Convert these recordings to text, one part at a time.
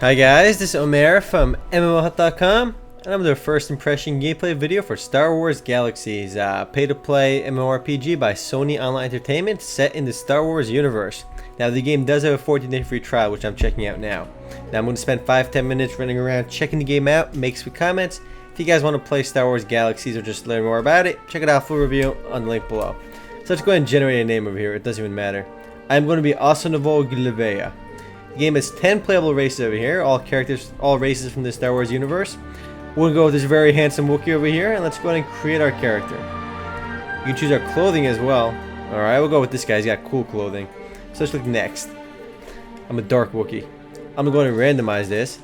Hi guys, this is Omer from MMOHut.com, and I'm the first impression gameplay video for Star Wars Galaxies, pay-to-play MMORPG by Sony Online Entertainment set in the Star Wars universe. Now the game does have a 14-day free trial, which I'm checking out now. Now I'm going to spend 5-10 minutes running around checking the game out, make some comments. If you guys want to play Star Wars Galaxies or just learn more about it, check it out, full review on the link below. So let's go ahead and generate a name over here, it doesn't even matter. I'm going to be Osanovo Glivea. The game has 10 playable races over here, all races from the Star Wars universe. We'll go with this very handsome Wookiee over here, and let's go ahead and create our character. You can choose our clothing as well. Alright, we'll go with this guy, he's got cool clothing. So let's look next. I'm a dark Wookiee. I'm going to go ahead and randomize this.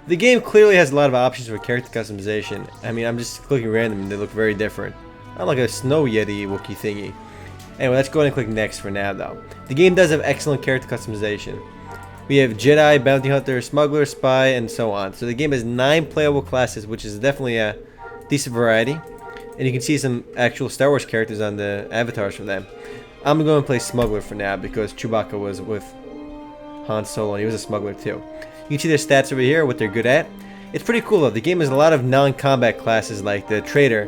The game clearly has a lot of options for character customization. I mean, I'm just clicking random and they look very different. I'm like a Snow Yeti Wookiee thingy. Anyway, let's go ahead and click next for now though. The game does have excellent character customization. We have Jedi, Bounty Hunter, Smuggler, Spy, and so on. So the game has 9 playable classes, which is definitely a decent variety. And you can see some actual Star Wars characters on the avatars for them. I'm going to go and play Smuggler for now because Chewbacca was with Han Solo and he was a Smuggler too. You can see their stats over here, what they're good at. It's pretty cool though. The game has a lot of non-combat classes like the Trader.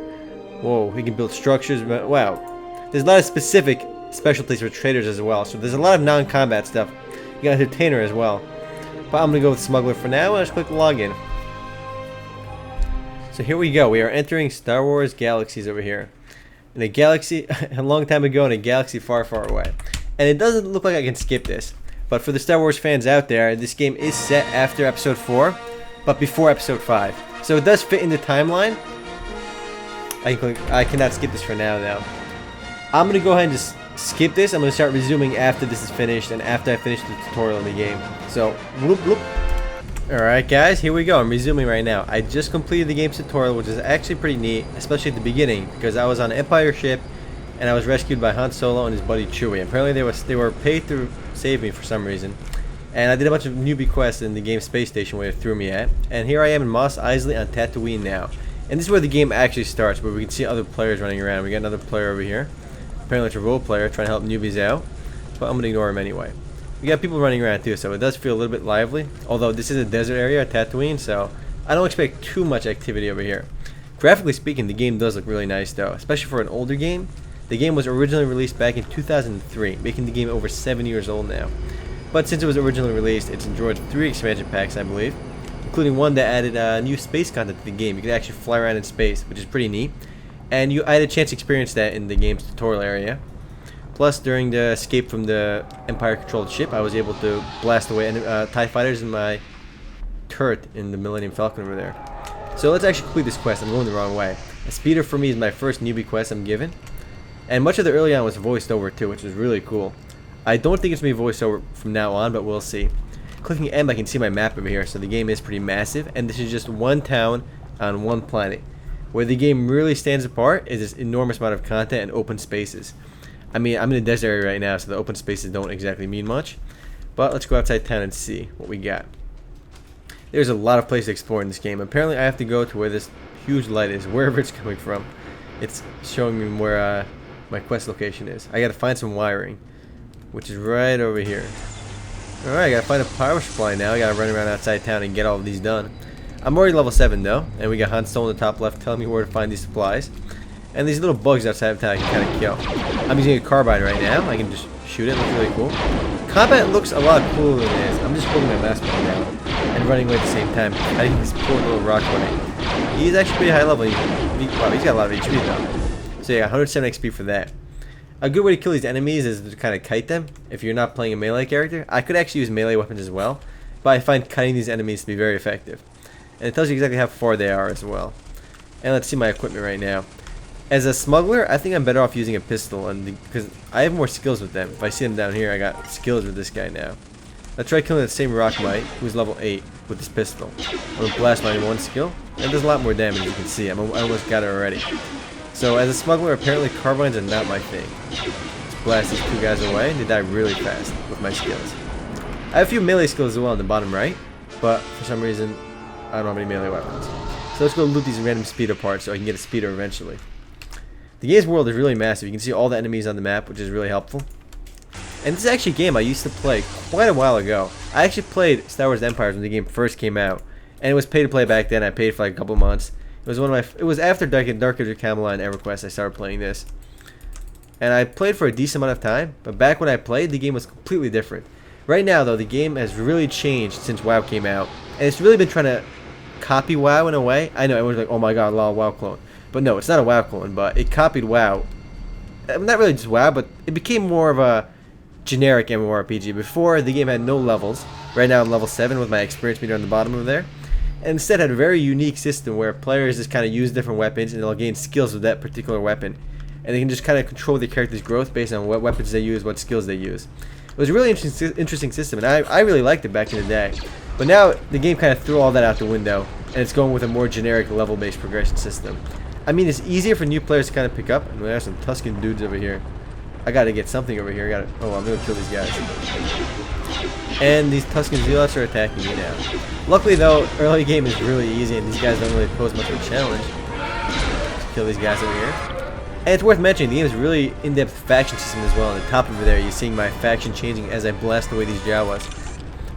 Whoa, he can build structures. Wow. There's a lot of specific specialties for traders as well. So there's a lot of non-combat stuff. You got Entertainer as well. But I'm going to go with Smuggler for now, and let's click Login. So here we go. We are entering Star Wars Galaxies over here. In a galaxy, a long time ago in a galaxy far, far away. And it doesn't look like I can skip this. But for the Star Wars fans out there, this game is set after Episode 4, but before Episode 5. So it does fit in the timeline. I cannot skip this for now, though. I'm going to go ahead and just skip this. I'm going to start resuming after this is finished and after I finish the tutorial in the game. So, whoop, whoop. Alright guys, here we go. I'm resuming right now. I just completed the game's tutorial, which is actually pretty neat, especially at the beginning, because I was on an Empire ship and I was rescued by Han Solo and his buddy Chewie. Apparently they were paid to save me for some reason. And I did a bunch of newbie quests in the game space station where it threw me at. And here I am in Mos Eisley on Tatooine now. And this is where the game actually starts, where we can see other players running around. We got another player over here. Apparently it's a role player trying to help newbies out, but I'm going to ignore him anyway. We got people running around too, so it does feel a little bit lively, although this is a desert area, Tatooine, so I don't expect too much activity over here. Graphically speaking, the game does look really nice though, especially for an older game. The game was originally released back in 2003, making the game over 7 years old now. But since it was originally released, it's enjoyed 3 expansion packs, I believe, including one that added new space content to the game. You can actually fly around in space, which is pretty neat. And I had a chance to experience that in the game's tutorial area. Plus, during the escape from the Empire-controlled ship, I was able to blast away TIE fighters in my turret in the Millennium Falcon over there. So let's actually complete this quest. I'm going the wrong way. A speeder for me is my first newbie quest I'm given. And much of the early on was voiced over too, which was really cool. I don't think it's going to be voiced over from now on, but we'll see. Clicking M, I can see my map over here, so the game is pretty massive. And this is just one town on one planet. Where the game really stands apart is this enormous amount of content and open spaces. I mean, I'm in a desert area right now, so the open spaces don't exactly mean much. But let's go outside town and see what we got. There's a lot of places to explore in this game. Apparently, I have to go to where this huge light is, wherever it's coming from. It's showing me where my quest location is. I gotta find some wiring, which is right over here. Alright, I gotta find a power supply now. I gotta run around outside town and get all of these done. I'm already level 7 though, and we got Han Solo in the top left telling me where to find these supplies. And these little bugs outside of town I can kind of kill. I'm using a carbine right now. I can just shoot it. It looks really cool. Combat looks a lot cooler than it is. I'm just holding my mouse button down and running away at the same time. I think this poor little rock bunny. He's actually pretty high level. Wow, he's got a lot of HP though. So yeah, 107 XP for that. A good way to kill these enemies is to kind of kite them. If you're not playing a melee character, I could actually use melee weapons as well, but I find kiting these enemies to be very effective. And it tells you exactly how far they are as well. And let's see my equipment right now. As a smuggler, I think I'm better off using a pistol, because I have more skills with them. If I see them down here, I got skills with this guy now. Let's try killing the same rock mite, who's level 8, with this pistol. I'm going to blast my one skill, and it does a lot more damage, you can see. I almost got it already. So as a smuggler, apparently carbines are not my thing. Let's blast these 2 guys away, and they die really fast with my skills. I have a few melee skills as well on the bottom right, but for some reason, I don't have any melee weapons. So let's go loot these random speeder parts so I can get a speeder eventually. The game's world is really massive. You can see all the enemies on the map, which is really helpful. And this is actually a game I used to play quite a while ago. I actually played Star Wars Empires when the game first came out, and it was pay to play back then. I paid for like a couple months. It was one of my. It was after Dark Age of Camelot and EverQuest I started playing this, and I played for a decent amount of time. But back when I played, the game was completely different. Right now, though, the game has really changed since WoW came out, and it's really been trying to copy WoW in a way. I know everyone's like, "Oh my God, WoW clone," but no, it's not a WoW clone. But it copied WoW. Not really just WoW, but it became more of a generic MMORPG. Before, the game had no levels. Right now I'm level 7 with my experience meter on the bottom over there. And instead had a very unique system where players just kind of use different weapons and they'll gain skills with that particular weapon. And they can just kind of control the character's growth based on what weapons they use, what skills they use. It was a really interesting system, and I really liked it back in the day. But now the game kind of threw all that out the window, and it's going with a more generic level-based progression system. I mean, it's easier for new players to kind of pick up. And there's some Tuscan dudes over here. I gotta get something over here. Oh, I'm gonna kill these guys. And these Tuscan Zealots are attacking me now. Luckily though, early game is really easy and these guys don't really pose much of a challenge. Let's kill these guys over here. And it's worth mentioning, the game is really in-depth faction system as well. On the top over there, you're seeing my faction changing as I blast away these Jawas.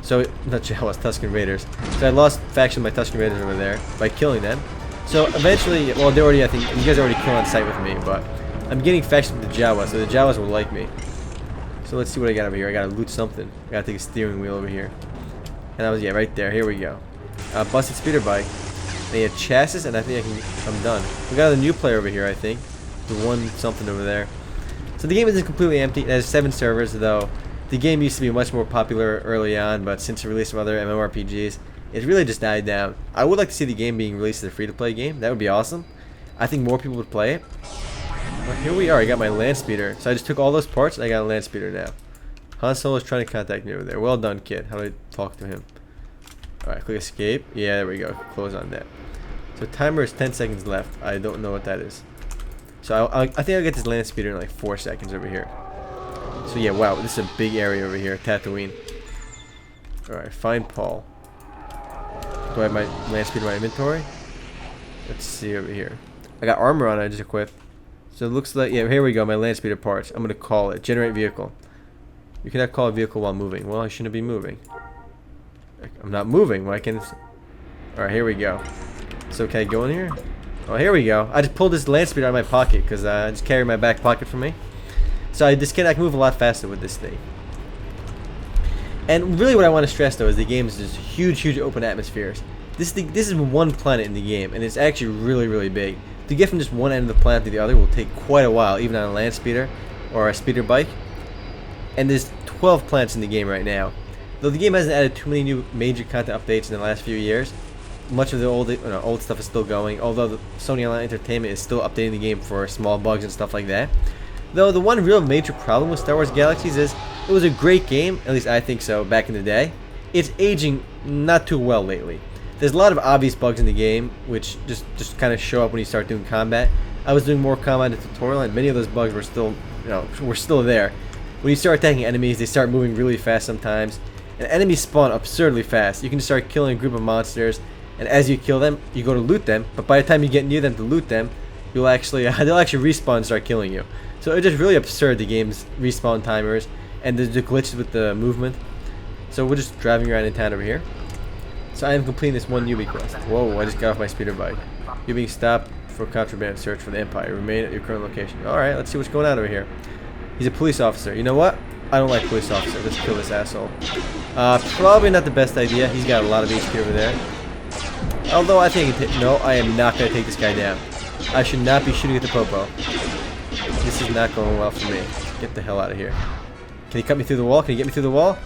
So, not Jawas, Tuscan Raiders. So I lost faction of my Tuscan Raiders over there by killing them. So eventually, well, they already, I think, you guys already killed on sight with me, but I'm getting faction with the Jawas, so the Jawas will like me. So let's see what I got over here. I gotta loot something. I gotta take a steering wheel over here. And that was, yeah, right there. Here we go. Busted speeder bike. They had chassis, and I think I'm done. We got a new player over here, I think. The one something over there. So the game isn't completely empty. It has 7 servers, though. The game used to be much more popular early on, but since the release of other MMORPGs, it's really just died down. I would like to see the game being released as a free-to-play game. That would be awesome. I think more people would play it. Well, here we are. I got my land speeder. So I just took all those parts and I got a land speeder now. Han Solo is trying to contact me over there. Well done, kid. How do I talk to him? Alright, click escape. Yeah, there we go. Close on that. So timer is 10 seconds left. I don't know what that is. So I think I'll get this land speeder in like 4 seconds over here. So yeah, wow. This is a big area over here. Tatooine. Alright, find Paul. Do I have my land speeder in my inventory? Let's see over here. I got armor on. I just equipped. So it looks like, yeah, here we go, my land speeder parts. I'm going to call it. Generate vehicle. You cannot call a vehicle while moving. Well, I shouldn't be moving. I'm not moving. Why can't it? Alright, here we go. So can I go in here? Oh, here we go. I just pulled this land speeder out of my pocket because I just carry my back pocket for me. So I can move a lot faster with this thing. And really what I want to stress though is the game is just huge open atmospheres. This is one planet in the game, and it's actually really big. To get from just one end of the planet to the other will take quite a while, even on a land speeder or a speeder bike. And there's 12 planets in the game right now. Though the game hasn't added too many new major content updates in the last few years, much of the old stuff is still going, although the Sony Online Entertainment is still updating the game for small bugs and stuff like that. Though the one real major problem with Star Wars Galaxies is it was a great game, at least I think so, back in the day. It's aging not too well lately. There's a lot of obvious bugs in the game, which just kind of show up when you start doing combat. I was doing more combat in the tutorial, and many of those bugs were still, were still there. When you start attacking enemies, they start moving really fast sometimes, and enemies spawn absurdly fast. You can just start killing a group of monsters, and as you kill them, you go to loot them. But by the time you get near them to loot them, they'll actually respawn and start killing you. So it's just really absurd, the game's respawn timers, and the glitches with the movement. So we're just driving around in town over here. So I am completing this one newbie quest. Whoa, I just got off my speeder bike. You're being stopped for contraband search for the Empire. Remain at your current location. Alright, let's see what's going on over here. He's a police officer. You know what? I don't like police officers. Let's kill this asshole. Probably not the best idea. He's got a lot of HP over there. Although I think... No, I am not going to take this guy down. I should not be shooting at the popo. This is not going well for me. Get the hell out of here. Can he cut me through the wall? Can he get me through the wall?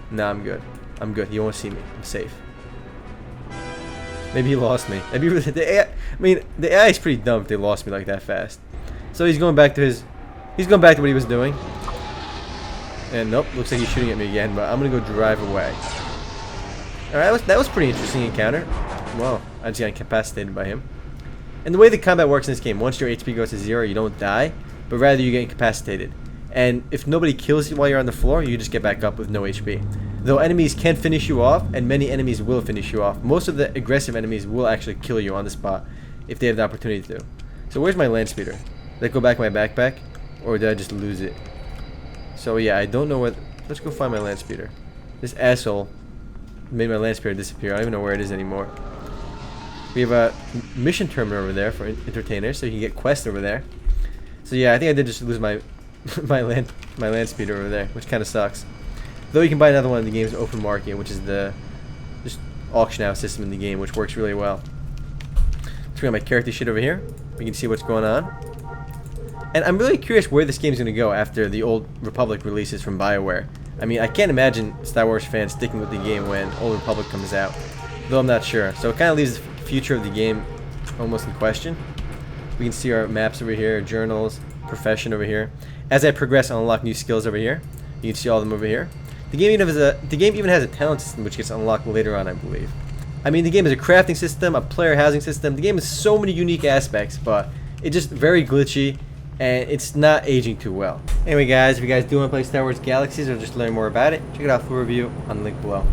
Nah, I'm good. I'm good. He won't see me. I'm safe. Maybe he lost me. Maybe the AI, the AI is pretty dumb if they lost me like that fast. So he's going back to what he was doing. And nope, looks like he's shooting at me again, but I'm gonna go drive away. Alright, that was pretty interesting encounter. Well, I just got incapacitated by him. And the way the combat works in this game, once your HP goes to 0, you don't die, but rather you get incapacitated. And if nobody kills you while you're on the floor, you just get back up with no HP. Though enemies can finish you off, and many enemies will finish you off, most of the aggressive enemies will actually kill you on the spot if they have the opportunity to. So where's my land speeder? Did I go back in my backpack? Or did I just lose it? So yeah, I don't know what... Let's go find my land speeder. This asshole made my land speeder disappear. I don't even know where it is anymore. We have a mission terminal over there for entertainers, so you can get quests over there. So yeah, I think I did just lose my my land speeder over there, which kind of sucks. Though you can buy another one in the game's open market, which is the just auction house system in the game, which works really well. Let's bring my character sheet over here. We can see what's going on. And I'm really curious where this game's going to go after the Old Republic releases from BioWare. I mean, I can't imagine Star Wars fans sticking with the game when Old Republic comes out, though I'm not sure. So it kind of leaves the future of the game almost in question. We can see our maps over here, journals, profession over here. As I progress, I'll unlock new skills over here. You can see all of them over here. The game even has a talent system which gets unlocked later on, I believe. I mean, the game has a crafting system, a player housing system. The game has so many unique aspects, but it's just very glitchy, and it's not aging too well. Anyway, guys, if you guys do want to play Star Wars Galaxies or just learn more about it, check it out for a review on the link below.